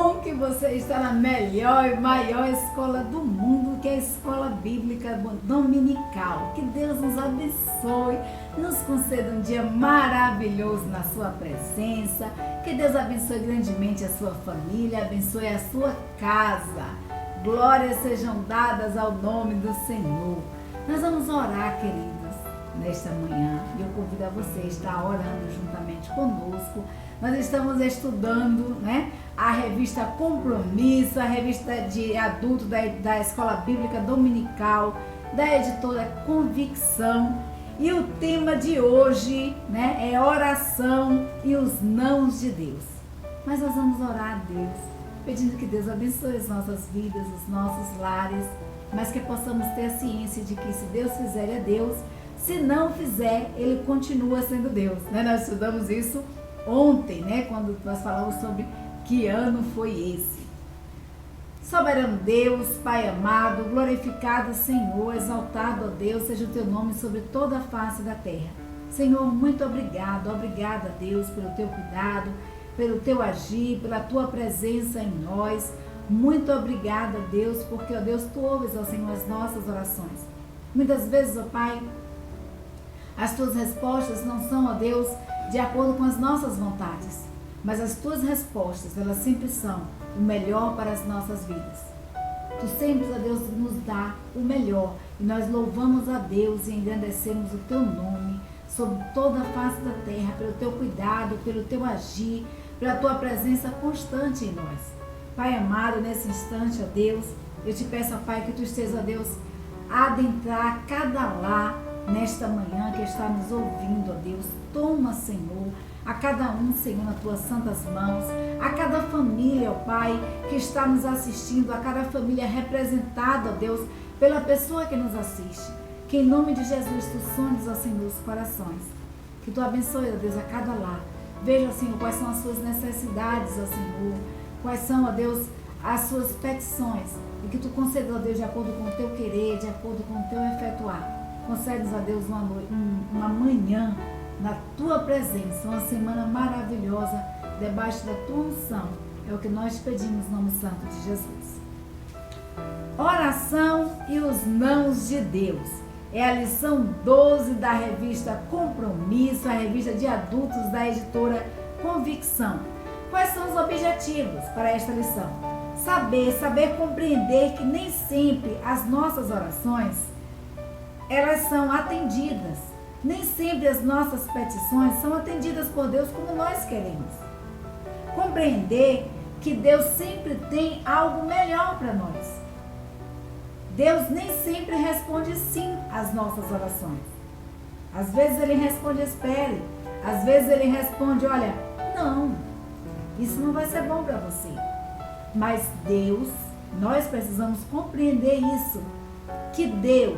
bom que você está na melhor e maior escola do mundo, que é a Escola Bíblica Dominical. Que Deus nos abençoe, nos conceda um dia maravilhoso na sua presença. Que Deus abençoe grandemente a sua família, abençoe a sua casa. Glórias sejam dadas ao nome do Senhor. Nós vamos orar, queridos, nesta manhã. E eu convido a você a estar orando juntamente conosco. Nós estamos estudando, a revista Compromisso, a revista de adulto da Escola Bíblica Dominical, da editora Convicção. E o tema de hoje, é oração e os nãos de Deus. Mas nós vamos orar a Deus, pedindo que Deus abençoe as nossas vidas, os nossos lares, mas que possamos ter a ciência de que se Deus fizer é Deus, se não fizer, Ele continua sendo Deus. Nós estudamos isso ontem, quando nós falamos sobre que ano foi esse. Soberano Deus, Pai amado, glorificado Senhor, exaltado, ó Deus, seja o teu nome sobre toda a face da terra. Senhor, muito obrigado, obrigada, Deus, pelo teu cuidado, pelo teu agir, pela tua presença em nós. Muito obrigada, Deus, porque, ó Deus, tu ouves, ó Senhor, as nossas orações. Muitas vezes, ó Pai, as tuas respostas não são, ó Deus, de acordo com as nossas vontades, mas as tuas respostas, elas sempre são o melhor para as nossas vidas. Tu sempre, ó Deus, nos dá o melhor e nós louvamos a Deus e engrandecemos o teu nome sobre toda a face da terra, pelo teu cuidado, pelo teu agir, pela tua presença constante em nós. Pai amado, nesse instante, ó Deus, eu te peço, ó Pai, que tu estejas, ó Deus, a adentrar cada lar nesta manhã que está nos ouvindo, ó Deus. Toma, Senhor, a cada um, Senhor, nas tuas santas mãos, a cada família, ó Pai, que está nos assistindo, a cada família representada, ó Deus, pela pessoa que nos assiste. Que em nome de Jesus tu sondes, ó Senhor, os corações. Que tu abençoe, ó Deus, a cada lar. Veja, Senhor, quais são as suas necessidades, ó Senhor. Quais são, ó Deus, as suas petições. E que tu conceda, ó Deus, de acordo com o teu querer, de acordo com o teu efetuar. Concede-nos, ó Deus, uma manhã na tua presença, uma semana maravilhosa, debaixo da tua unção. É o que nós pedimos no nome santo de Jesus. Oração e os nãos de Deus. É a lição 12 da revista Compromisso, a revista de adultos da editora Convicção. Quais são os objetivos para esta lição? Saber compreender que nem sempre as nossas orações elas são atendidas. Nem sempre as nossas petições são atendidas por Deus como nós queremos. Compreender que Deus sempre tem algo melhor para nós. Deus nem sempre responde sim às nossas orações. Às vezes Ele responde espere. Às vezes Ele responde, olha, não, isso não vai ser bom para você. Mas Deus, nós precisamos compreender isso, que Deus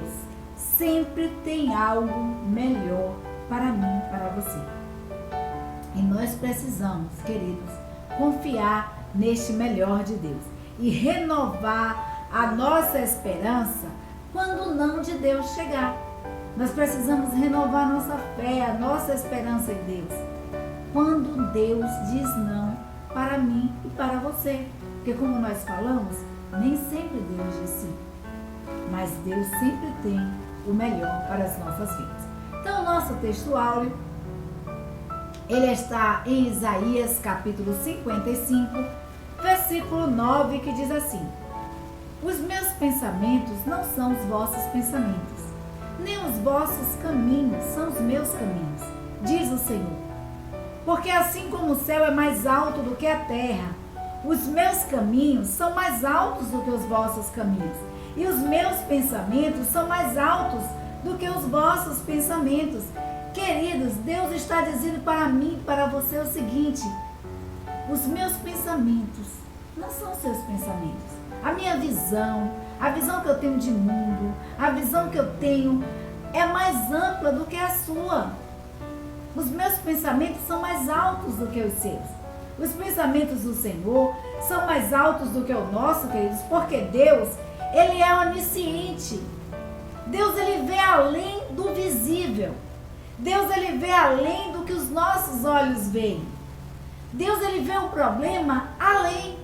sempre tem algo melhor para mim, para você. E nós precisamos, queridos, confiar neste melhor de Deus e renovar a nossa esperança quando o não de Deus chegar. Nós precisamos renovar nossa fé, a nossa esperança em Deus, quando Deus diz não para mim e para você. Porque como nós falamos, nem sempre Deus diz sim, mas Deus sempre tem o melhor para as nossas vidas. Então, o nosso texto áureo, ele está em Isaías capítulo 55, versículo 9, que diz assim: os meus pensamentos não são os vossos pensamentos, nem os vossos caminhos são os meus caminhos, diz o Senhor. Porque assim como o céu é mais alto do que a terra, os meus caminhos são mais altos do que os vossos caminhos, e os meus pensamentos são mais altos do que os vossos pensamentos. Queridos, Deus está dizendo para mim, para você o seguinte: os meus pensamentos não são os seus pensamentos. A minha visão, a visão que eu tenho de mundo, a visão que eu tenho é mais ampla do que a sua. Os meus pensamentos são mais altos do que os seus. Os pensamentos do Senhor são mais altos do que o nosso, queridos, porque Deus, Ele é onisciente. Deus, Ele vê além do visível. Deus, Ele vê além do que os nossos olhos veem. Deus, Ele vê o problema além.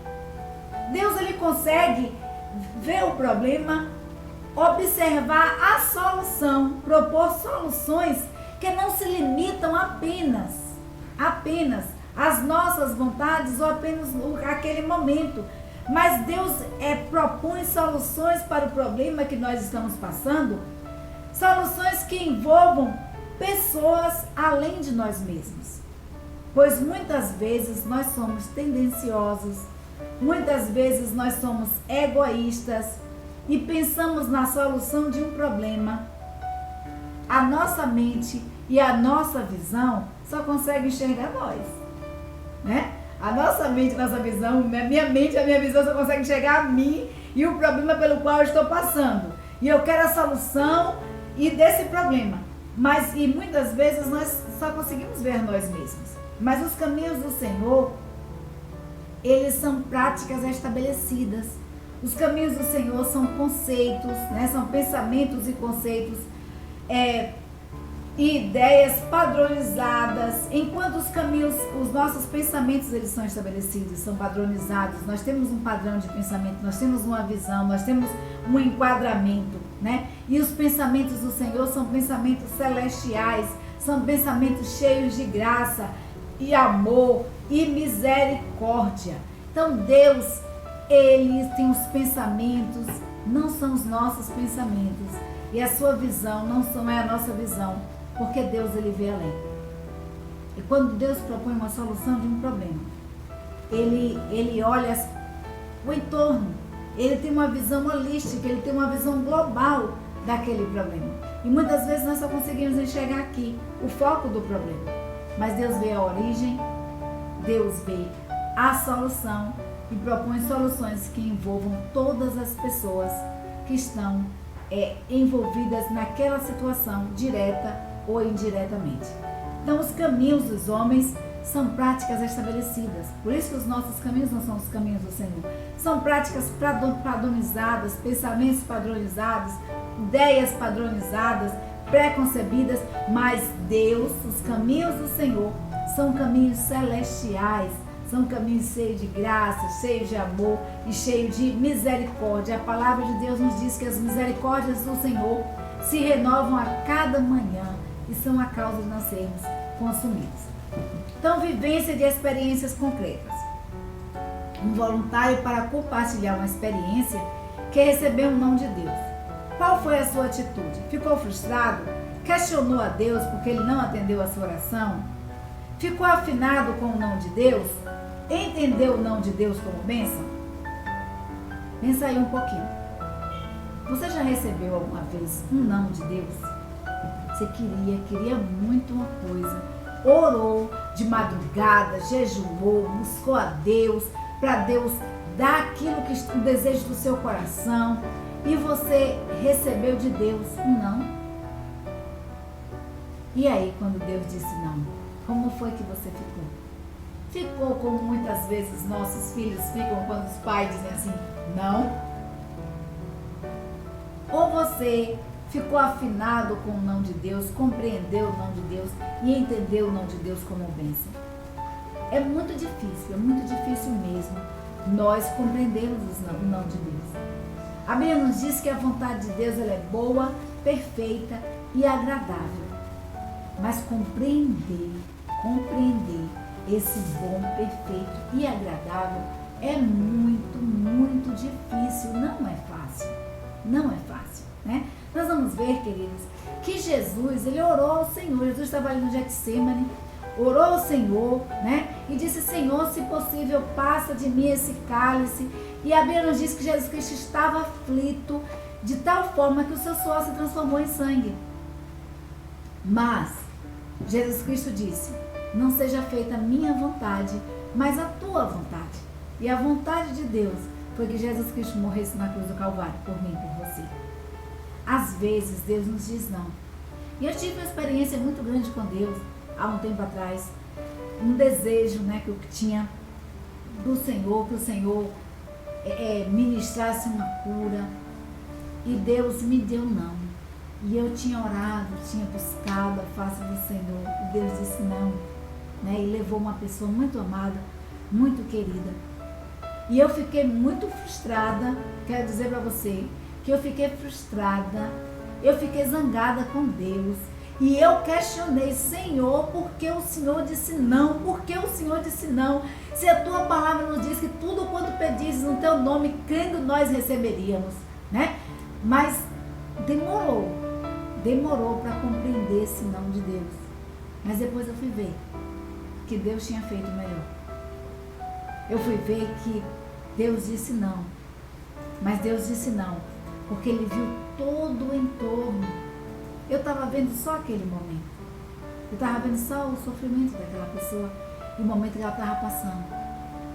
consegue ver o problema, observar a solução, propor soluções que não se limitam apenas às nossas vontades ou apenas aquele momento. Mas Deus propõe soluções para o problema que nós estamos passando, soluções que envolvam pessoas além de nós mesmos. Pois muitas vezes nós somos tendenciosos, muitas vezes nós somos egoístas e pensamos na solução de um problema. A nossa mente e a nossa visão só conseguem enxergar nós, né? A nossa mente, a nossa visão, minha mente, a minha visão só consegue enxergar a mim e o problema pelo qual eu estou passando. E eu quero a solução desse problema. E muitas vezes nós só conseguimos ver nós mesmos. Mas os caminhos do Senhor, eles são práticas estabelecidas. Os caminhos do Senhor são conceitos, né? São pensamentos e conceitos, ideias padronizadas. Enquanto os caminhos, os nossos pensamentos, eles são estabelecidos, são padronizados. Nós temos um padrão de pensamento, nós temos uma visão, nós temos um enquadramento, né? E os pensamentos do Senhor são pensamentos celestiais, são pensamentos cheios de graça e amor e misericórdia. Então Deus, Ele tem os pensamentos, não são os nossos pensamentos, e a sua visão não é a nossa visão, porque Deus, Ele vê além. E quando Deus propõe uma solução de um problema, Ele olha o entorno, Ele tem uma visão holística, Ele tem uma visão global daquele problema. E muitas vezes nós só conseguimos enxergar aqui o foco do problema. Mas Deus vê a origem, Deus vê a solução e propõe soluções que envolvam todas as pessoas que estão envolvidas naquela situação, direta ou indiretamente. Então, os caminhos dos homens são práticas estabelecidas. Por isso que os nossos caminhos não são os caminhos do Senhor. São práticas padronizadas, pensamentos padronizados, ideias padronizadas, preconcebidas, mas Deus, os caminhos do Senhor, são caminhos celestiais, são caminhos cheios de graça, cheios de amor e cheios de misericórdia. A palavra de Deus nos diz que as misericórdias do Senhor se renovam a cada manhã e são a causa de nós sermos consumidos. Então, vivência de experiências concretas. Um voluntário para compartilhar uma experiência que recebeu um não de Deus. Qual foi a sua atitude? Ficou frustrado? Questionou a Deus porque ele não atendeu a sua oração? Ficou afinado com o não de Deus? Entendeu o não de Deus como bênção? Pensa aí um pouquinho. Você já recebeu alguma vez um não de Deus? Você queria muito uma coisa, orou de madrugada, jejuou, buscou a Deus, para Deus dar aquilo que o desejo do seu coração, e você recebeu de Deus um não. E aí, quando Deus disse não, como foi que você ficou? Ficou como muitas vezes nossos filhos ficam quando os pais dizem assim, não? Ou você ficou afinado com o não de Deus, compreendeu o não de Deus e entendeu o não de Deus como bênção? É muito difícil mesmo nós compreendermos o não de Deus. A Bíblia nos diz que a vontade de Deus ela é boa, perfeita e agradável. Mas compreender esse bom, perfeito e agradável é muito difícil. Não é fácil, né? Nós vamos ver, queridos, que Jesus, ele orou ao Senhor. Jesus estava ali no Getsemane, orou ao Senhor, né? E disse, Senhor, se possível, passa de mim esse cálice. E a Bíblia nos diz que Jesus Cristo estava aflito de tal forma que o seu suor se transformou em sangue. Mas Jesus Cristo disse, não seja feita a minha vontade, mas a tua vontade. E a vontade de Deus foi que Jesus Cristo morresse na cruz do Calvário, por mim e por você. Às vezes Deus nos diz não. E eu tive uma experiência muito grande com Deus, há um tempo atrás, um desejo, né, que eu tinha do Senhor, que o Senhor ministrasse uma cura, e Deus me deu não. E eu tinha orado, tinha buscado a face do Senhor, e Deus disse não, né, e levou uma pessoa muito amada, muito querida. E eu fiquei muito frustrada, quero dizer para você, que eu fiquei frustrada, eu fiquei zangada com Deus. E eu questionei, Senhor, por que o Senhor disse não? Por que o Senhor disse não? Se a tua palavra nos diz que tudo quanto pedires no teu nome, crendo nós receberíamos, né? Mas demorou para compreender esse não de Deus. Mas depois eu fui ver que Deus tinha feito melhor. Eu fui ver que Deus disse não. Mas Deus disse não, porque Ele viu todo o entorno. Eu estava vendo só aquele momento. Eu estava vendo só o sofrimento daquela pessoa e o momento que ela estava passando.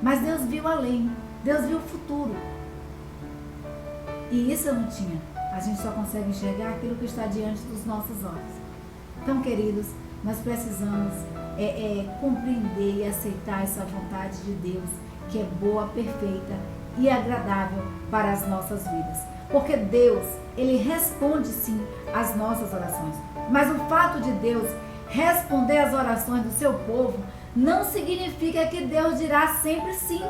Mas Deus viu além. Deus viu o futuro. E isso eu não tinha. A gente só consegue enxergar aquilo que está diante dos nossos olhos. Então, queridos, nós precisamos compreender e aceitar essa vontade de Deus, que é boa, perfeita e agradável para as nossas vidas. Porque Deus, Ele responde sim às nossas orações. Mas o fato de Deus responder às orações do seu povo não significa que Deus dirá sempre sim.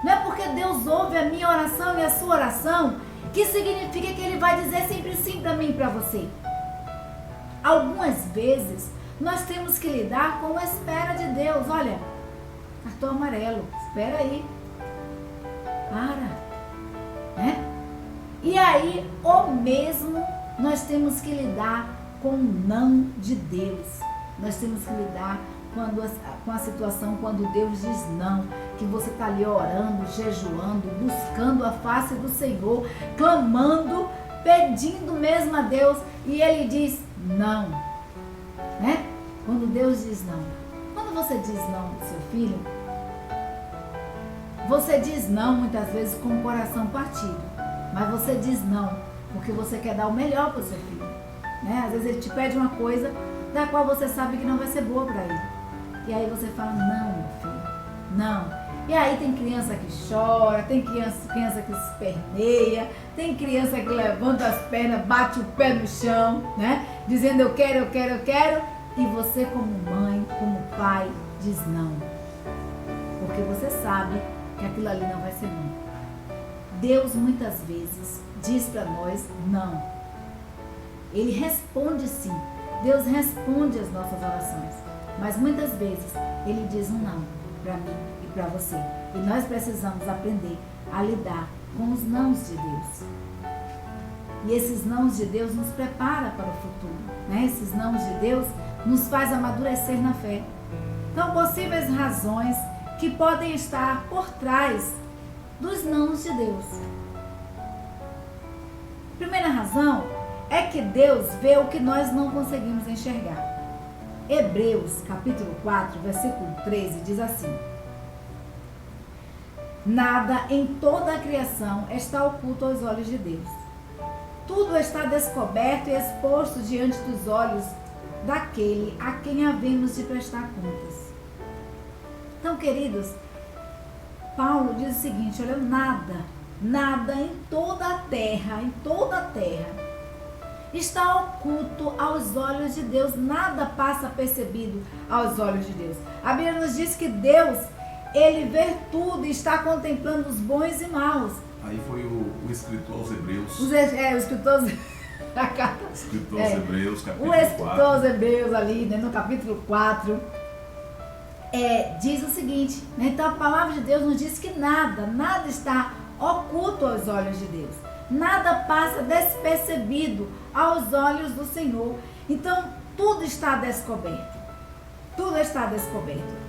Não é porque Deus ouve a minha oração e a sua oração que significa que Ele vai dizer sempre sim para mim e para você. Algumas vezes nós temos que lidar com a espera de Deus. Olha, cartão amarelo, espera aí. Para. Né? E aí, ou mesmo, nós temos que lidar com o não de Deus. Nós temos que lidar com a situação quando Deus diz não, que você está ali orando, jejuando, buscando a face do Senhor, clamando, pedindo mesmo a Deus, e Ele diz não, né? Quando Deus diz não, quando você diz não para o seu filho, você diz não muitas vezes com o coração partido, mas você diz não porque você quer dar o melhor para o seu filho, né? Às vezes ele te pede uma coisa da qual você sabe que não vai ser boa para ele, e aí você fala, não, meu filho, não. E aí tem criança que chora, tem criança que se esperneia, tem criança que levanta as pernas, bate o pé no chão, né? Dizendo eu quero, eu quero, eu quero. E você como mãe, como pai, diz não. Porque você sabe que aquilo ali não vai ser bom. Deus muitas vezes diz para nós não. Ele responde sim. Deus responde às nossas orações. Mas muitas vezes Ele diz um não para mim e para você. E nós precisamos aprender a lidar com os nãos de Deus. E esses nãos de Deus nos prepara para o futuro, né? Esses nãos de Deus nos faz amadurecer na fé. Então, possíveis razões que podem estar por trás dos nãos de Deus. Primeira razão é que Deus vê o que nós não conseguimos enxergar. Hebreus, capítulo 4, versículo 13, diz assim: nada em toda a criação está oculto aos olhos de Deus. Tudo está descoberto e exposto diante dos olhos daquele a quem havemos de prestar contas. Então, queridos, Paulo diz o seguinte, olha, nada em toda a terra, está oculto aos olhos de Deus, nada passa percebido aos olhos de Deus. A Bíblia nos diz que Deus, Ele vê tudo e está contemplando os bons e maus. Aí foi o escritor aos Hebreus. O escritor da carta. Escritor aos Hebreus, capítulo 4. O escritor aos Hebreus ali, né, no capítulo 4, diz o seguinte, né, então a palavra de Deus nos diz que nada está oculto aos olhos de Deus. Nada passa despercebido aos olhos do Senhor. Então, tudo está descoberto. Tudo está descoberto.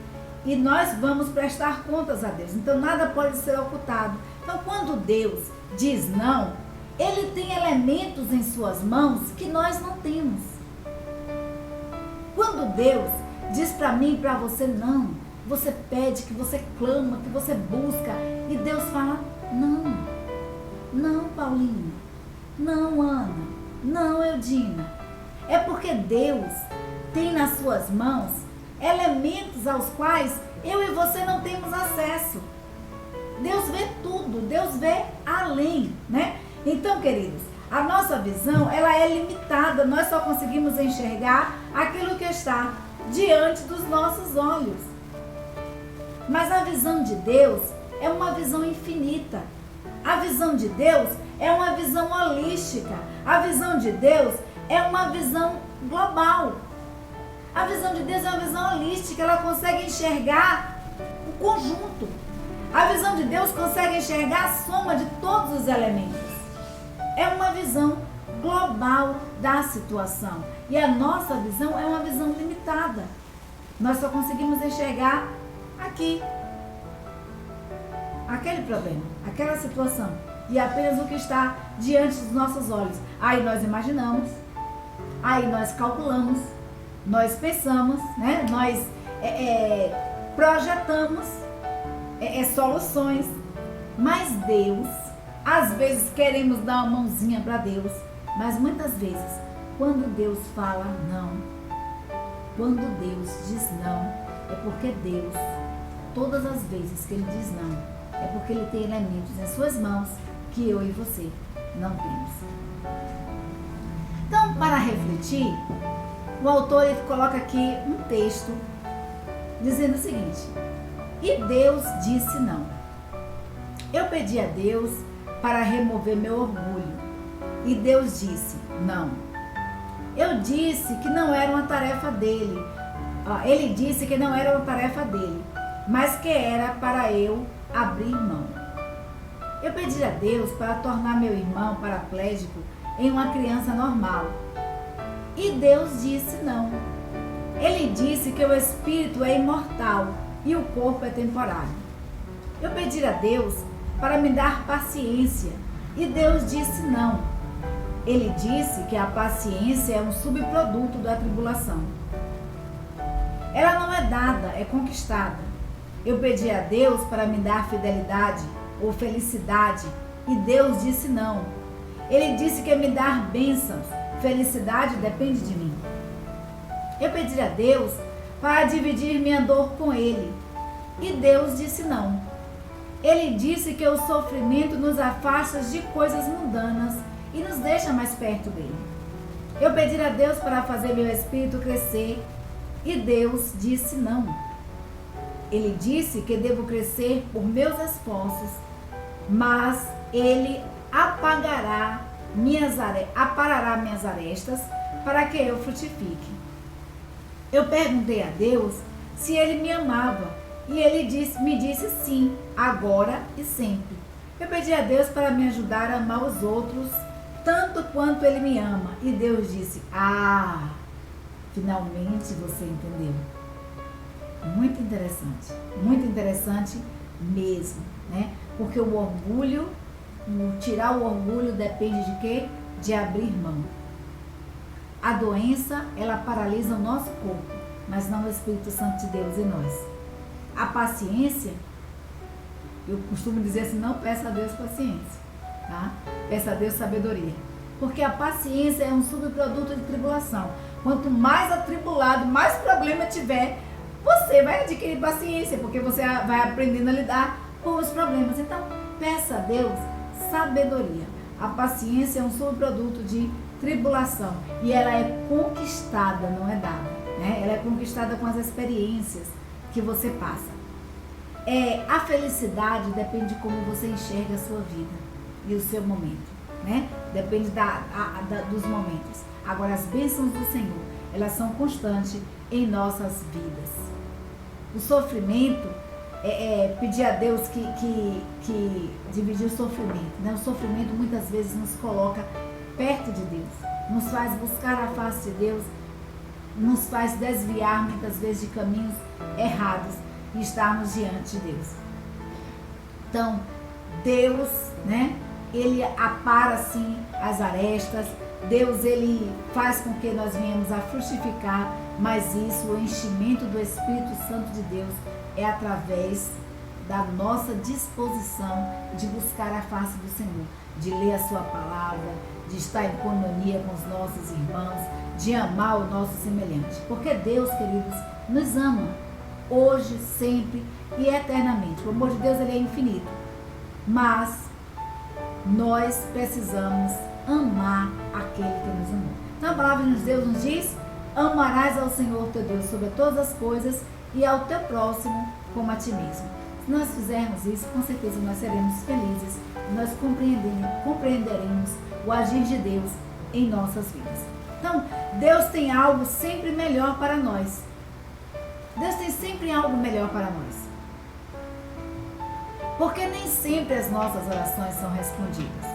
E nós vamos prestar contas a Deus. Então, nada pode ser ocultado. Então, quando Deus diz não, Ele tem elementos em suas mãos que nós não temos. Quando Deus diz para mim e para você não, você pede, que você clama, que você busca, e Deus fala não. Não, Paulinho. Não, Ana. Não, Eudina. É porque Deus tem nas suas mãos elementos aos quais eu e você não temos acesso. Deus vê tudo, Deus vê além, né? Então, queridos, a nossa visão, ela é limitada, nós só conseguimos enxergar aquilo que está diante dos nossos olhos. Mas a visão de Deus é uma visão infinita. A visão de Deus é uma visão holística. A visão de Deus é uma visão global. A visão de Deus é uma visão holística. Ela consegue enxergar o conjunto. A visão de Deus consegue enxergar a soma de todos os elementos. É uma visão global da situação. E a nossa visão é uma visão limitada. Nós só conseguimos enxergar aqui, aquele problema, aquela situação, e apenas o que está diante dos nossos olhos. Aí nós imaginamos, aí nós calculamos, nós pensamos, né? Nós projetamos soluções, mas Deus, às vezes queremos dar uma mãozinha para Deus, mas muitas vezes, quando Deus fala não, quando Deus diz não, é porque Deus, todas as vezes que Ele diz não, é porque Ele tem elementos em suas mãos que eu e você não temos. Então, para refletir, o autor ele coloca aqui um texto dizendo o seguinte: e Deus disse não. Eu pedi a Deus para remover meu orgulho, e Deus disse não. Eu disse que não era uma tarefa dele. Ele disse que não era uma tarefa dele, mas que era para eu abrir mão. Eu pedi a Deus para tornar meu irmão paraplégico em uma criança normal, e Deus disse não. Ele disse que o espírito é imortal e o corpo é temporário. Eu pedi a Deus para me dar paciência, e Deus disse não. Ele disse que a paciência é um subproduto da tribulação. Ela não é dada, é conquistada. Eu pedi a Deus para me dar fidelidade ou felicidade, e Deus disse não. Ele disse que ia me dar bênçãos, felicidade depende de mim. Eu pedi a Deus para dividir minha dor com Ele, e Deus disse não. Ele disse que o sofrimento nos afasta de coisas mundanas e nos deixa mais perto dele. Eu pedi a Deus para fazer meu espírito crescer, e Deus disse não. Ele disse que devo crescer por meus esforços, mas Ele aparará minhas arestas para que eu frutifique. Eu perguntei a Deus se Ele me amava, e Ele me disse sim, agora e sempre. Eu pedi a Deus para me ajudar a amar os outros tanto quanto Ele me ama, e Deus disse: finalmente você entendeu. Muito interessante mesmo, né? Porque o orgulho, tirar o orgulho depende de quê? De abrir mão. A doença, ela paralisa o nosso corpo, mas não o Espírito Santo de Deus em nós. A paciência, eu costumo dizer assim, não peça a Deus paciência, tá? Peça a Deus sabedoria. Porque a paciência é um subproduto de tribulação. Quanto mais atribulado, mais problema tiver, você vai adquirir paciência, porque você vai aprendendo a lidar com os problemas. Então, peça a Deus sabedoria. A paciência é um subproduto de tribulação, e ela é conquistada, não é dada, né? Ela é conquistada com as experiências que você passa. A felicidade depende de como você enxerga a sua vida e o seu momento, né? Depende dos momentos. Agora, as bênçãos do Senhor, elas são constantes em nossas vidas. O sofrimento, pedir a Deus que dividir o sofrimento, né? O sofrimento muitas vezes nos coloca perto de Deus, nos faz buscar a face de Deus, nos faz desviar muitas vezes de caminhos errados e estarmos diante de Deus. Então, Deus, né? Ele apara sim as arestas. Deus, ele faz com que nós venhamos a frutificar, mas isso, o enchimento do Espírito Santo de Deus, é através da nossa disposição de buscar a face do Senhor, de ler a sua palavra, de estar em coinonia com os nossos irmãos, de amar o nosso semelhante. Porque Deus, queridos, nos ama hoje, sempre e eternamente. O amor de Deus, ele é infinito. Mas nós precisamos amar aquele que nos amou. Então a palavra de Deus nos diz: amarás ao Senhor teu Deus sobre todas as coisas e ao teu próximo como a ti mesmo. Se nós fizermos isso, com certeza nós seremos felizes, nós compreenderemos o agir de Deus em nossas vidas. Então, Deus tem algo sempre melhor para nós. Deus tem sempre algo melhor para nós. Porque nem sempre as nossas orações são respondidas.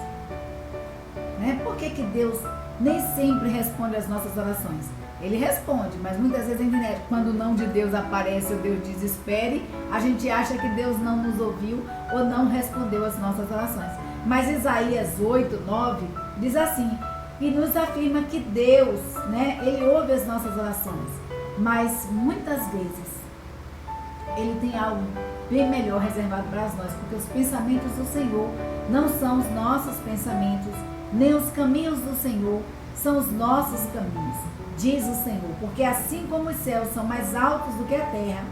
Né? Por que Deus nem sempre responde às nossas orações? Ele responde, mas muitas vezes quando o não de Deus aparece ou Deus diz espere, a gente acha que Deus não nos ouviu ou não respondeu às nossas orações. Mas Isaías 8, 9 diz assim, e nos afirma que Deus, né, Ele ouve as nossas orações, mas muitas vezes Ele tem algo bem melhor reservado para nós, porque os pensamentos do Senhor não são os nossos pensamentos, nem os caminhos do Senhor são os nossos caminhos, diz o Senhor, porque assim como os céus são mais altos do que a terra,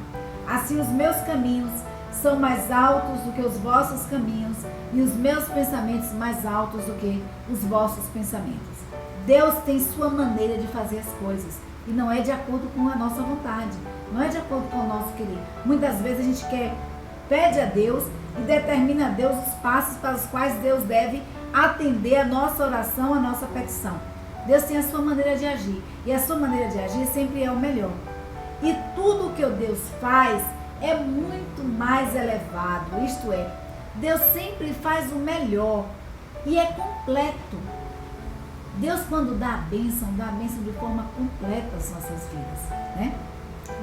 assim os meus caminhos são mais altos do que os vossos caminhos e os meus pensamentos mais altos do que os vossos pensamentos. Deus tem sua maneira de fazer as coisas e não é de acordo com a nossa vontade, não é de acordo com o nosso querer. Muitas vezes a gente pede a Deus e determina a Deus os passos para os quais Deus deve atender a nossa oração, a nossa petição. Deus tem a sua maneira de agir e a sua maneira de agir sempre é o melhor. E tudo que o Deus faz é muito mais elevado, isto é, Deus sempre faz o melhor e é completo. Deus, quando dá a bênção de forma completa as nossas vidas, né?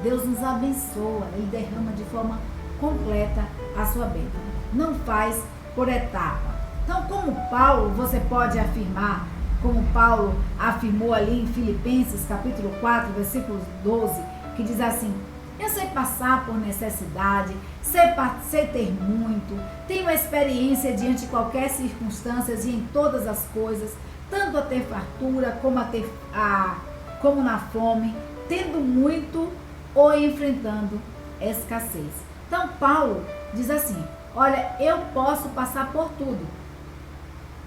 Deus nos abençoa, Ele derrama de forma completa a sua bênção, não faz por etapa. Então, como Paulo, você pode afirmar, como Paulo afirmou ali em Filipenses capítulo 4, versículo 12, que diz assim, eu sei passar por necessidade, sei ter muito, tenho experiência diante de qualquer circunstância e em todas as coisas, tanto a ter fartura como na fome, tendo muito ou enfrentando escassez. Então Paulo diz assim, olha, eu posso passar por tudo.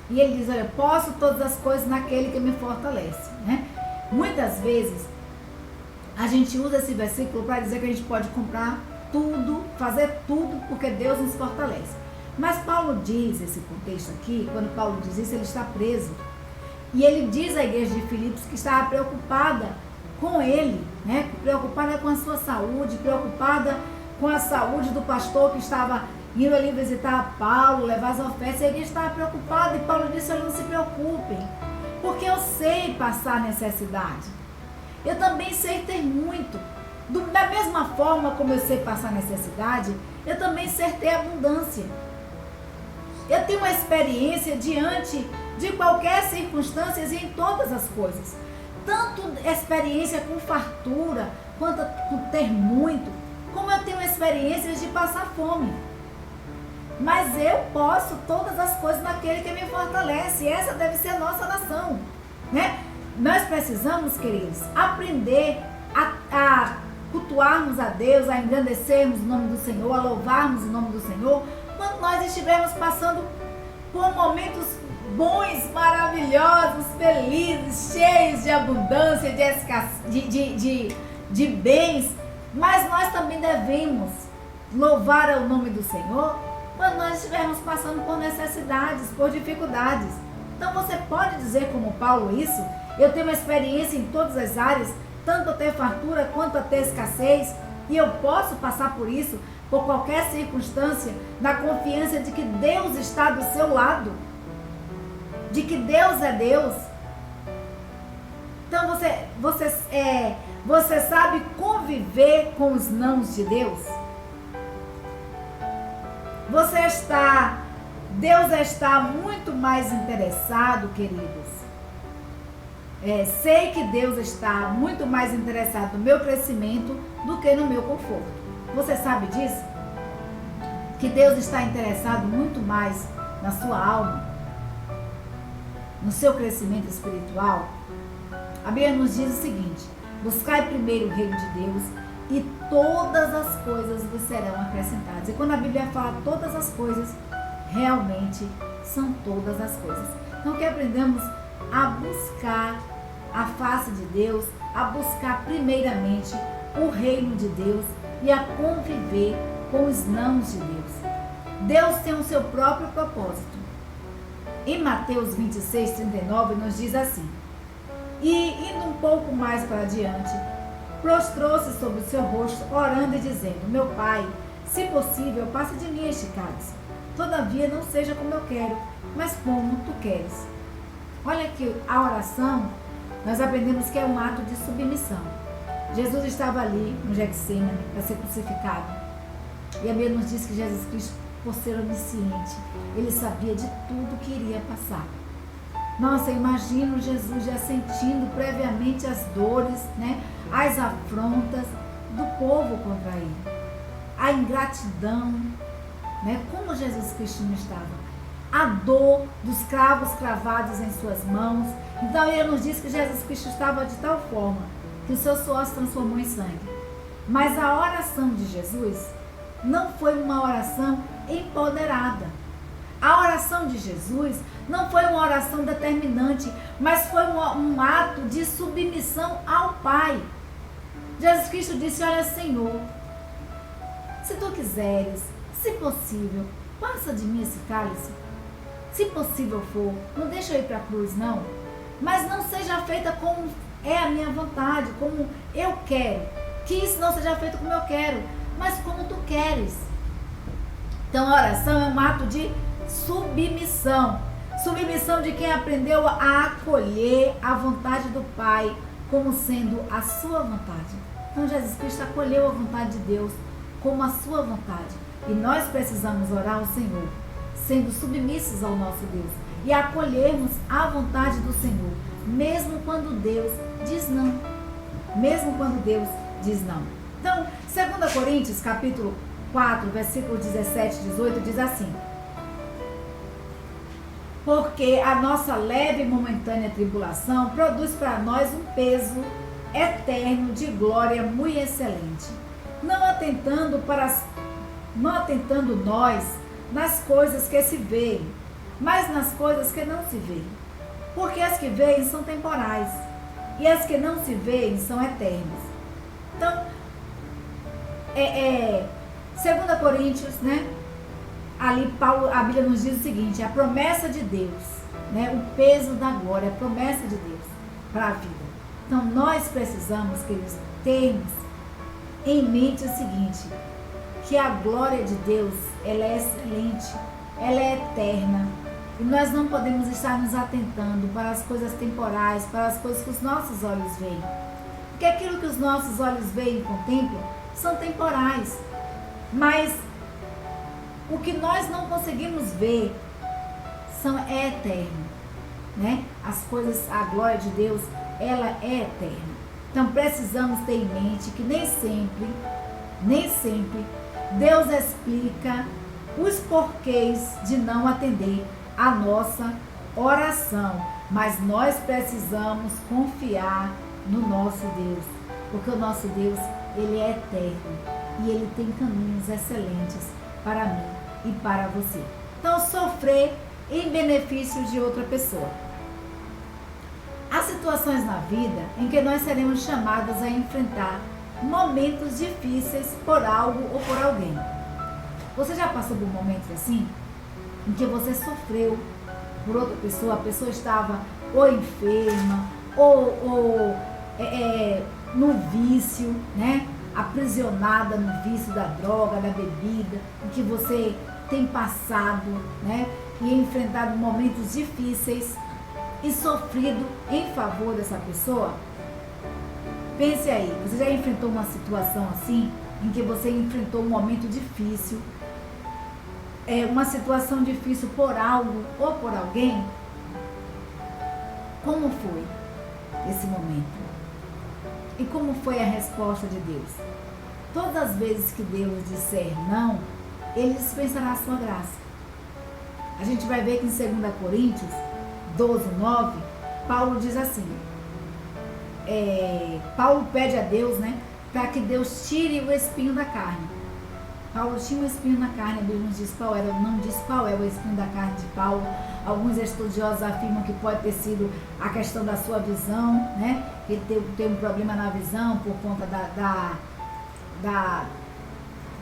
E ele diz, olha, posso todas as coisas naquele que me fortalece. Né? Muitas vezes a gente usa esse versículo para dizer que a gente pode comprar tudo, fazer tudo, porque Deus nos fortalece. Mas Paulo diz esse contexto aqui, quando Paulo diz isso, ele está preso. E ele diz à igreja de Filipos que estava preocupada com ele, né? Preocupada com a sua saúde, preocupada com a saúde do pastor que estava indo ali visitar Paulo, levar as ofertas. A igreja estava preocupada e Paulo disse, olha, não se preocupem, porque eu sei passar necessidade. Eu também sei ter muito. Da mesma forma como eu sei passar necessidade, eu também sei ter abundância. Eu tenho uma experiência diante de qualquer circunstância e em todas as coisas. Tanto experiência com fartura, quanto com ter muito, como eu tenho experiências de passar fome. Mas eu posso todas as coisas naquele que me fortalece. Essa deve ser a nossa oração, né? Nós precisamos, queridos, aprender a cultuarmos a Deus, a engrandecermos o nome do Senhor, a louvarmos o nome do Senhor, quando nós estivermos passando por momentos bons, maravilhosos, felizes, cheios de abundância, de bens. Mas nós também devemos louvar o nome do Senhor quando nós estivermos passando por necessidades, por dificuldades. Então você pode dizer como Paulo isso, eu tenho uma experiência em todas as áreas, tanto a ter fartura quanto a ter escassez, e eu posso passar por isso, por qualquer circunstância, na confiança de que Deus está do seu lado, de que Deus é Deus. Então você sabe conviver com os nãos de Deus? Deus está muito mais interessado, queridos. Sei que Deus está muito mais interessado no meu crescimento do que no meu conforto. Você sabe disso? Que Deus está interessado muito mais na sua alma, no seu crescimento espiritual. A Bíblia nos diz o seguinte: buscai primeiro o reino de Deus e todas as coisas vos serão acrescentadas. E quando a Bíblia fala todas as coisas, realmente são todas as coisas. Então que aprendamos a buscar a face de Deus, a buscar primeiramente o reino de Deus e a conviver com os nãos de Deus. Deus tem o seu próprio propósito. Em Mateus 26:39 nos diz assim: e indo um pouco mais para adiante, prostrou-se sobre o seu rosto, orando e dizendo: meu Pai, se possível, passe de mim este cálice. Todavia não seja como eu quero, mas como tu queres. Olha que a oração, nós aprendemos que é um ato de submissão. Jesus estava ali no Getsêmani para ser crucificado. E a Bíblia nos diz que Jesus Cristo, por ser onisciente, ele sabia de tudo que iria passar. Nossa, imagino Jesus já sentindo previamente as dores, né, as afrontas do povo contra ele. A ingratidão, né, como Jesus Cristo não estava. A dor dos cravos cravados em suas mãos. Então ele nos diz que Jesus Cristo estava de tal forma que o seu suor se transformou em sangue. Mas a oração de Jesus não foi uma oração empoderada. A oração de Jesus não foi uma oração determinante, mas foi um ato de submissão ao Pai. Jesus Cristo disse: olha, Senhor, se tu quiseres, se possível, passa de mim esse cálice. Se possível for, não deixa eu ir para a cruz, não. Mas não seja feita como é a minha vontade, como eu quero. Que isso não seja feito como eu quero, mas como tu queres. Então a oração é um ato de submissão. Submissão de quem aprendeu a acolher a vontade do Pai como sendo a sua vontade. Então Jesus Cristo acolheu a vontade de Deus como a sua vontade. E nós precisamos orar ao Senhor, sendo submissos ao nosso Deus e acolhermos a vontade do Senhor, mesmo quando Deus diz não. Mesmo quando Deus diz não. Então, 2 Coríntios, capítulo 4, versículo 17 e 18, diz assim: porque a nossa leve e momentânea tribulação produz para nós um peso eterno de glória muito excelente, não atentando nós nas coisas que se veem, mas nas coisas que não se veem. Porque as que veem são temporais, e as que não se veem são eternas. Então, 2 Coríntios, né? Ali Paulo, a Bíblia nos diz o seguinte: a promessa de Deus, né? O peso da glória, a promessa de Deus para a vida. Então, nós precisamos, queridos, termos em mente o seguinte: que a glória de Deus, ela é excelente, ela é eterna, e nós não podemos estar nos atentando para as coisas temporais, para as coisas que os nossos olhos veem, porque aquilo que os nossos olhos veem e contemplam são temporais, mas o que nós não conseguimos ver é eterno, né? As coisas, a glória de Deus, ela é eterna. Então precisamos ter em mente que nem sempre Deus explica os porquês de não atender a nossa oração, mas nós precisamos confiar no nosso Deus, porque o nosso Deus, ele é eterno e ele tem caminhos excelentes para mim e para você. Então, sofrer em benefício de outra pessoa. Há situações na vida em que nós seremos chamados a enfrentar momentos difíceis por algo ou por alguém. Você já passou por momentos assim? Em que você sofreu por outra pessoa, a pessoa estava ou enferma, ou no vício, né? Aprisionada no vício da droga, da bebida, em que você tem passado, né? E enfrentado momentos difíceis e sofrido em favor dessa pessoa. Pense aí, você já enfrentou uma situação assim, em que você enfrentou um momento difícil, uma situação difícil por algo ou por alguém? Como foi esse momento? E como foi a resposta de Deus? Todas as vezes que Deus disser não, ele dispensará a sua graça. A gente vai ver que em 2 Coríntios 12:9, Paulo diz assim, Paulo pede a Deus, né, para que Deus tire o espinho da carne. Paulo tinha um espinho na carne, a Bíblia nos diz qual era, não diz qual é o espinho da carne de Paulo. Alguns estudiosos afirmam que pode ter sido a questão da sua visão, né? Ele teve um problema na visão por conta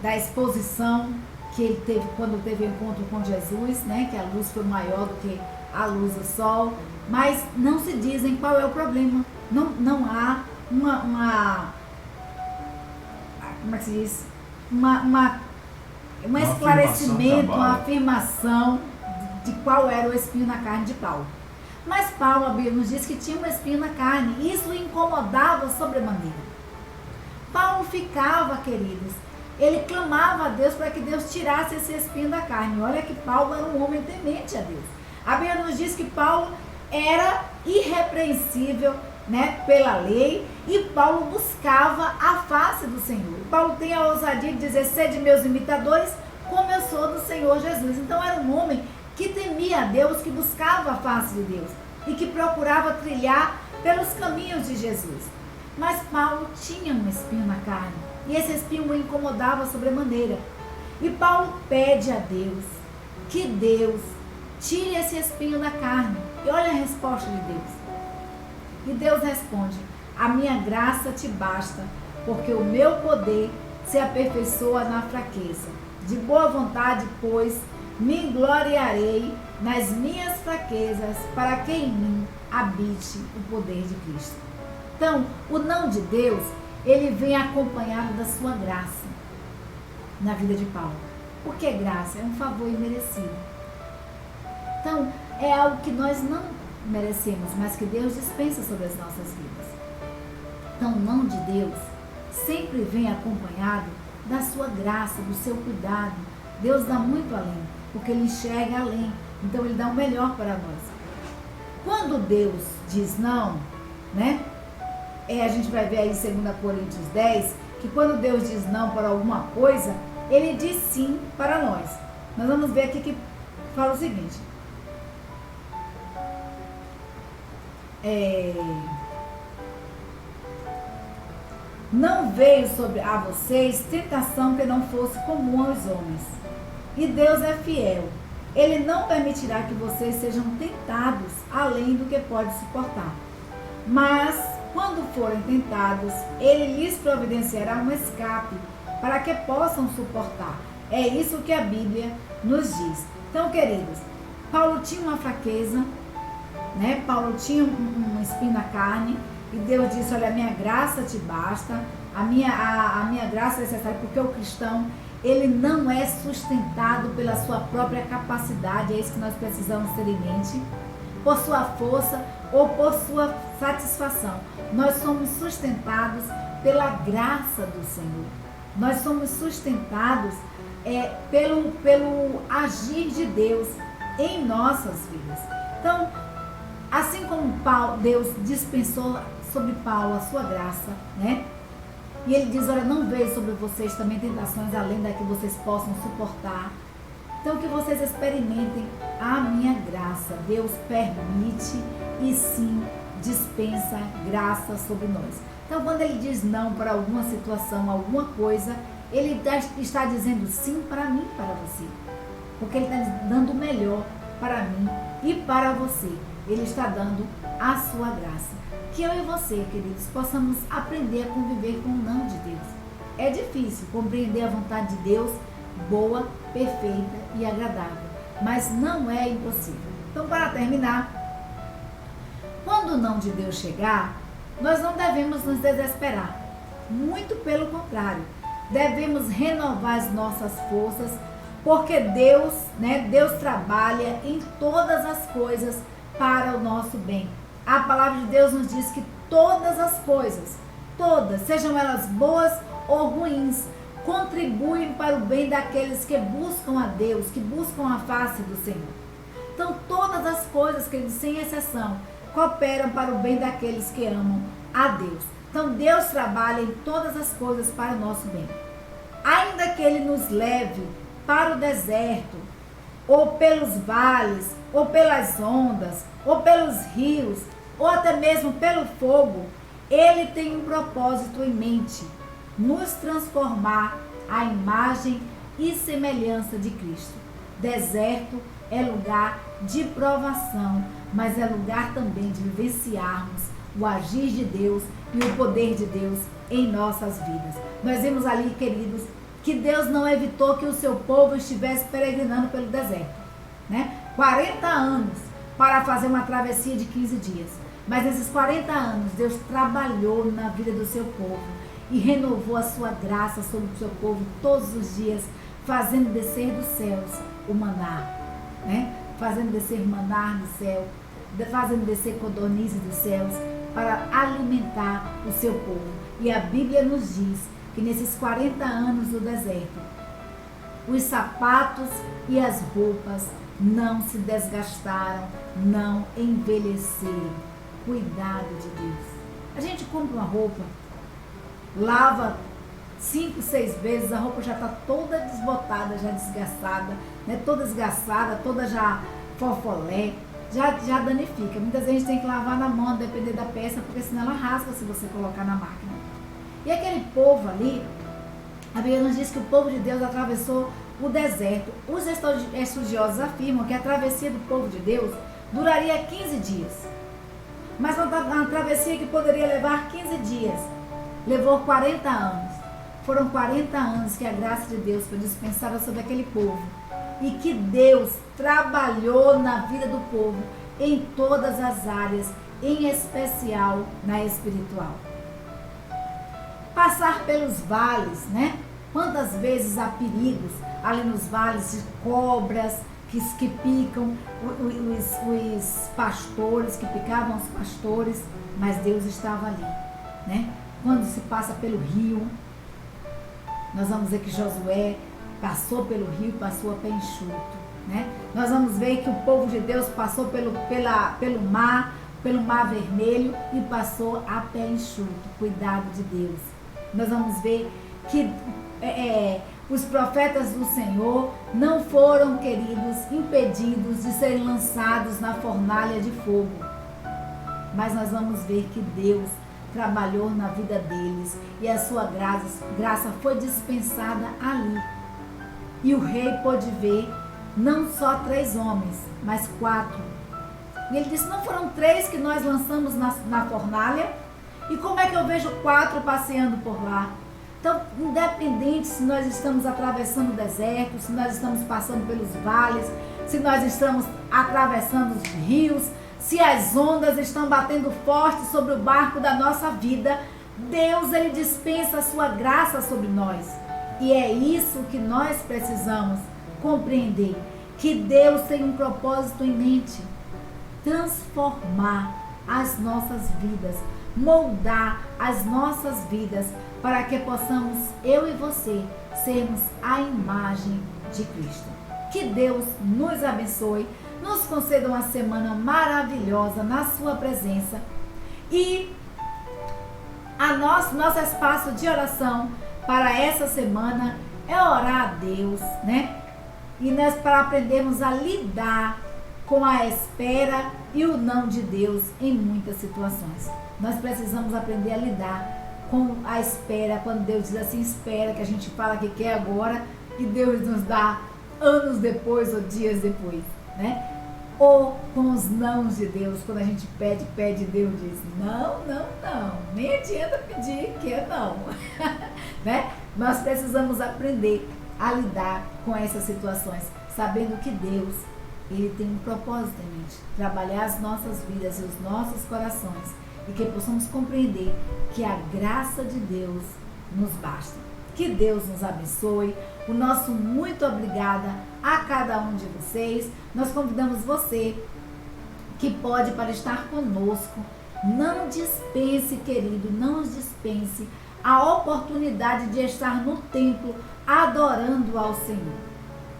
da exposição que ele teve quando teve o encontro com Jesus, né? Que a luz foi maior do que a luz do sol, mas não se dizem qual é o problema. Não há como é que se diz? Um esclarecimento, uma afirmação de qual era o espinho na carne de Paulo. Mas Paulo, a Bíblia nos diz que tinha um espinho na carne, e isso o incomodava sobremaneira. Paulo ficava, queridos, ele clamava a Deus para que Deus tirasse esse espinho da carne. Olha que Paulo era um homem temente a Deus. A Bíblia nos diz que Paulo era irrepreensível, né, pela lei, e Paulo buscava a face do Senhor. Paulo tem a ousadia de dizer: sede meus imitadores, como eu sou do Senhor Jesus. Então era um homem que temia a Deus, que buscava a face de Deus e que procurava trilhar pelos caminhos de Jesus. Mas Paulo tinha um espinho na carne, e esse espinho o incomodava sobremaneira. E Paulo pede a Deus que Deus tire esse espinho da carne. E olha a resposta de Deus. E Deus responde: a minha graça te basta, porque o meu poder se aperfeiçoa na fraqueza. De boa vontade, pois, me gloriarei nas minhas fraquezas, para que em mim habite o poder de Cristo. Então, o não de Deus, ele vem acompanhado da sua graça na vida de Paulo. Por que graça? É um favor imerecido. Então, é algo que nós não merecemos, mas que Deus dispensa sobre as nossas vidas. Então, o não de Deus sempre vem acompanhado da sua graça, do seu cuidado. Deus dá muito além, porque Ele enxerga além. Então, Ele dá o melhor para nós. Quando Deus diz não, né? A gente vai ver aí em 2 Coríntios 10, que quando Deus diz não para alguma coisa, Ele diz sim para nós. Nós vamos ver aqui que fala o seguinte: não veio sobre a vocês tentação que não fosse comum aos homens. E Deus é fiel. Ele não permitirá que vocês sejam tentados além do que pode suportar. Mas, quando forem tentados, Ele lhes providenciará um escape para que possam suportar. É isso que a Bíblia nos diz. Então, queridos, Paulo tinha uma fraqueza, né? Paulo tinha um espinho na carne, e Deus disse: olha, a minha graça te basta, a minha graça é necessária, porque o cristão, ele não é sustentado pela sua própria capacidade, é isso que nós precisamos ter em mente, por sua força ou por sua satisfação. Nós somos sustentados pela graça do Senhor. Nós somos sustentados pelo agir de Deus em nossas vidas. Então, assim como Deus dispensou sobre Paulo a sua graça, né? E ele diz: olha, não veio sobre vocês também tentações além da que vocês possam suportar. Então, que vocês experimentem a minha graça. Deus permite e sim dispensa graça sobre nós. Então, quando ele diz não para alguma situação, alguma coisa, ele está dizendo sim para mim e para você. Porque ele está dando o melhor para mim e para você. Ele está dando a sua graça. Que eu e você, queridos, possamos aprender a conviver com o não de Deus. É difícil compreender a vontade de Deus, boa, perfeita e agradável, mas não é impossível. Então, para terminar, quando o não de Deus chegar, nós não devemos nos desesperar. Muito pelo contrário, devemos renovar as nossas forças, porque Deus, né, Deus trabalha em todas as coisas para o nosso bem. A palavra de Deus nos diz que todas as coisas, todas, sejam elas boas ou ruins, contribuem para o bem daqueles que buscam a Deus, que buscam a face do Senhor. Então, todas as coisas, queridos, sem exceção, cooperam para o bem daqueles que amam a Deus. Então, Deus trabalha em todas as coisas para o nosso bem. Ainda que Ele nos leve para o deserto, ou pelos vales, ou pelas ondas, ou pelos rios, ou até mesmo pelo fogo, Ele tem um propósito em mente: nos transformar à imagem e semelhança de Cristo. Deserto é lugar de provação, mas é lugar também de vivenciarmos o agir de Deus e o poder de Deus em nossas vidas. Nós vimos ali, queridos, que Deus não evitou que o seu povo estivesse peregrinando pelo deserto, né? 40 anos para fazer uma travessia de 15 dias. Mas nesses 40 anos, Deus trabalhou na vida do seu povo e renovou a sua graça sobre o seu povo todos os dias, fazendo descer dos céus o maná, né? Fazendo descer maná do céu, fazendo descer codornizes dos céus para alimentar o seu povo. E a Bíblia nos diz que nesses 40 anos do deserto, os sapatos e as roupas não se desgastaram, não envelheceram. Cuidado de Deus. A gente compra uma roupa, lava 5, 6 vezes, a roupa já está toda desbotada, já desgastada, né? Toda desgastada, toda já fofolé, já danifica. Muitas vezes a gente tem que lavar na mão, depender da peça, porque senão ela rasga se você colocar na máquina. E aquele povo ali, a Bíblia nos diz que o povo de Deus atravessou o deserto. Os estudiosos afirmam que a travessia do povo de Deus duraria 15 dias. Mas uma travessia que poderia levar 15 dias, levou 40 anos. Foram 40 anos que a graça de Deus foi dispensada sobre aquele povo. E que Deus trabalhou na vida do povo em todas as áreas, em especial na espiritual. Passar pelos vales, né? Quantas vezes há perigos ali nos vales de cobras que picam os pastores, que picavam os pastores, mas Deus estava ali, né? Quando se passa pelo rio, nós vamos ver que Josué passou pelo rio e passou a pé enxuto, né? Nós vamos ver que o povo de Deus passou pelo mar Vermelho e passou a pé enxuto. Cuidado de Deus. Nós vamos ver que os profetas do Senhor não foram impedidos de serem lançados na fornalha de fogo. Mas nós vamos ver que Deus trabalhou na vida deles e a sua graça foi dispensada ali. E o rei pôde ver não só 3 homens, mas 4. E ele disse, não foram 3 que nós lançamos na fornalha? E como é que eu vejo 4 passeando por lá? Então, independente se nós estamos atravessando o deserto, se nós estamos passando pelos vales, se nós estamos atravessando os rios, se as ondas estão batendo forte sobre o barco da nossa vida, Deus, Ele dispensa a sua graça sobre nós. E é isso que nós precisamos compreender, que Deus tem um propósito em mente, transformar as nossas vidas, moldar as nossas vidas, para que possamos, eu e você, sermos a imagem de Cristo. Que Deus nos abençoe, nos conceda uma semana maravilhosa na sua presença e nosso espaço de oração para essa semana é orar a Deus, né? E nós para aprendermos a lidar com a espera e o não de Deus em muitas situações. Nós precisamos aprender a lidar com a espera, quando Deus diz assim, espera, que a gente fala que quer agora e Deus nos dá anos depois ou dias depois, né? Ou com os nãos de Deus, quando a gente pede, Deus diz, não, nem adianta pedir, que é não, né? Nós precisamos aprender a lidar com essas situações, sabendo que Deus, Ele tem um propósito em mente, trabalhar as nossas vidas e os nossos corações, e que possamos compreender que a graça de Deus nos basta. Que Deus nos abençoe. O nosso muito obrigada a cada um de vocês. Nós convidamos você que pode para estar conosco. Não dispense, querido, não dispense a oportunidade de estar no templo adorando ao Senhor.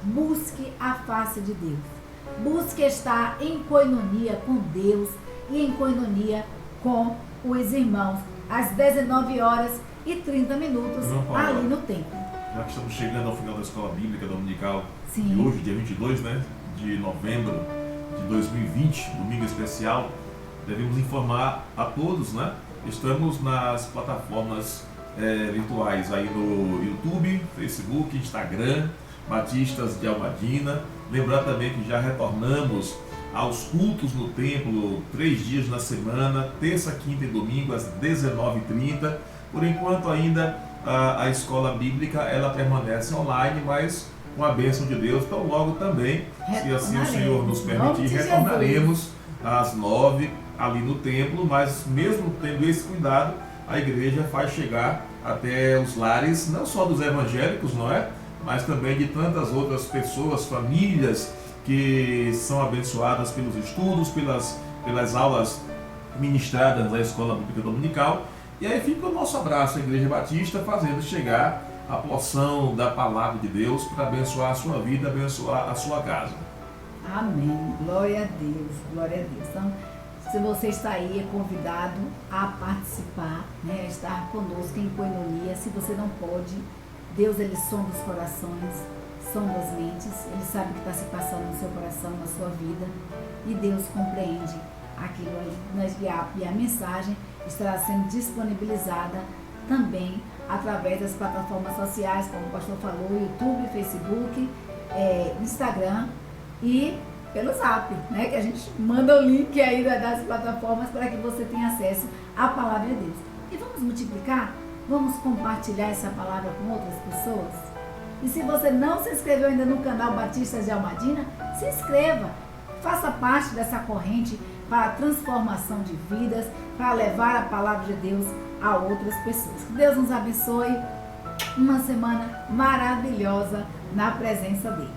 Busque a face de Deus. Busque estar em coinonia com Deus e em coinonia com os irmãos, às 19h30 ali no templo. Já que estamos chegando ao final da Escola Bíblica Dominical Sim. de hoje, dia 22, né, de novembro de 2020, domingo especial, devemos informar a todos, né? Estamos nas plataformas virtuais aí no YouTube, Facebook, Instagram, Batistas de Almadina. Lembrar também que já retornamos aos cultos no templo 3 dias na semana, terça, quinta e domingo às 19h30. Por enquanto ainda a escola bíblica ela permanece online, mas com a bênção de Deus, então logo também, se assim o Senhor nos permitir, retornaremos às 9 ali no templo, mas mesmo tendo esse cuidado, a igreja faz chegar até os lares, não só dos evangélicos, não é? Mas também de tantas outras pessoas, famílias que são abençoadas pelos estudos, pelas aulas ministradas na Escola Bíblica Dominical. E aí fica o nosso abraço à Igreja Batista, fazendo chegar a porção da palavra de Deus para abençoar a sua vida, abençoar a sua casa. Amém. Glória a Deus, glória a Deus. Então, se você está aí, é convidado a participar, né, a estar conosco em coinonia. Se você não pode, Deus, Ele sonda os corações, sonda as mentes, Ele sabe o que está se passando no seu coração, na sua vida, e Deus compreende aquilo ali. E a mensagem estará sendo disponibilizada também através das plataformas sociais, como o pastor falou, YouTube, Facebook, Instagram e pelo Zap, né? Que a gente manda o link aí das plataformas para que você tenha acesso à palavra de Deus. E vamos multiplicar? Vamos compartilhar essa palavra com outras pessoas? E se você não se inscreveu ainda no canal Batistas de Almadina, se inscreva, faça parte dessa corrente para a transformação de vidas, para levar a palavra de Deus a outras pessoas. Que Deus nos abençoe, uma semana maravilhosa na presença dele.